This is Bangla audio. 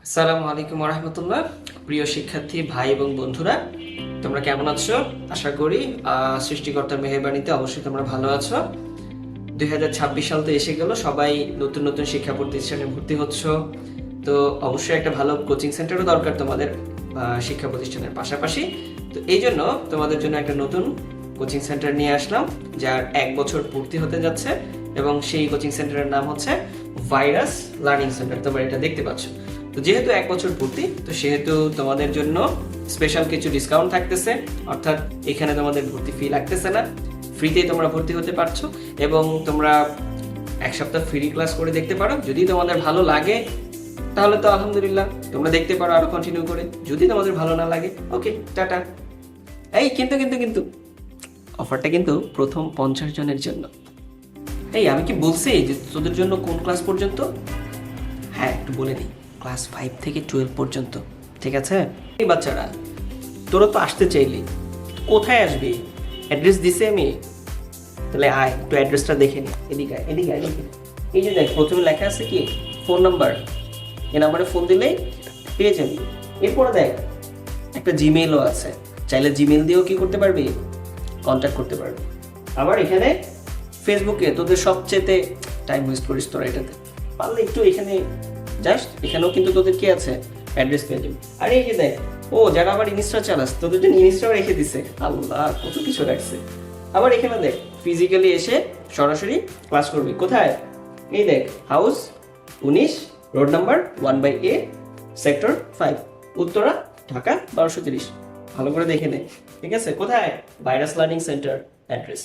আসসালামু আলাইকুম রাহমাতুল্লাহ। প্রিয় শিক্ষার্থী ভাই এবং বন্ধুরা, তোমরা কেমন আছো? আশা করি সৃষ্টিকর্তার মেহেরবানিতে অবশ্যই তোমরা ভালো আছো। 2026 সাল তো এসে গেল, সবাই নতুন নতুন শিক্ষা প্রতিষ্ঠানে ভর্তি হচ্ছ। তো অবশ্যই একটা ভালো কোচিং সেন্টারও দরকার তোমাদের শিক্ষা প্রতিষ্ঠানের পাশাপাশি। তো এই জন্য তোমাদের জন্য একটা নতুন কোচিং সেন্টার নিয়ে আসলাম, যার 1 বছর পূর্তি হতে যাচ্ছে, এবং সেই কোচিং সেন্টারের নাম হচ্ছে ভাইরাস লার্নিং সেন্টার। তোমরা এটা দেখতে পাচ্ছ। তো যেহেতু 1 বছর পূর্তি, তো সেহেতু তোমাদের জন্য স্পেশাল কিছু ডিসকাউন্ট থাকতেছে, অর্থাৎ এখানে তোমাদের ভর্তি ফি লাগতেছে না, ফ্রিতেই তোমরা ভর্তি হতে পারছো। এবং তোমরা 1 সপ্তাহ ফ্রি ক্লাস করে দেখতে পারো। যদি তোমাদের ভালো লাগে তাহলে তো আলহামদুলিল্লাহ, তোমরা দেখতে পারো আরো কন্টিনিউ করে। যদি তোমাদের ভালো না লাগে, ওকে, টাটা। এই কিন্তু কিন্তু কিন্তু অফারটা কিন্তু প্রথম 50 জনের জন্য। এই আমি কি বলছি যে তোদের জন্য কোন ক্লাস পর্যন্ত? হ্যাঁ, একটু বলে দিই, ক্লাস 5 থেকে 12 পর্যন্ত, ঠিক আছে? এই বাচ্চারা, তোরা তো আসতে চাইলি, কোথায় আসবি? অ্যাড্রেস দিছি আমি, তাহলে আয়, একটু অ্যাড্রেসটা দেখে নি। এদিকে আয়, এদিকে আয়, এদিকে। এই যে দেখ, প্রথমে লেখা আছে কি ফোন নাম্বার, এই নাম্বারে ফোন দিলেই পেয়ে যাবি। এরপরে দেখ একটা জিমেইলও আছে, চাইলে জিমেইল দিয়েও কি করতে পারবি, কন্ট্যাক্ট করতে পারবি। আবার এখানে ফেসবুকে তোদের সবচেয়েতে টাইম ওয়েস্ট করিস তোরা, এটাতে পারলে একটু এখানে যাস, এখানেও কিন্তু তোদের কি আছে, অ্যাড্রেস পেয়ে যাবি। আর এই যে দেখ, ও যারা আবার ইনস্টা চালাস, তোদের জন্য ইনস্টাও রেখে দিছে। আল্লাহ, কত কিছু রাখছে। আবার এখানে দেখ, ফিজিক্যালি এসে সরাসরি ক্লাস করবি। কোথায়? এই দেখ, house 19, road number 1/A, sector 5, Uttara, Dhaka 1230। ভালো করে দেখে নে, ঠিক আছে? কোথায়? Virus learning centre, address.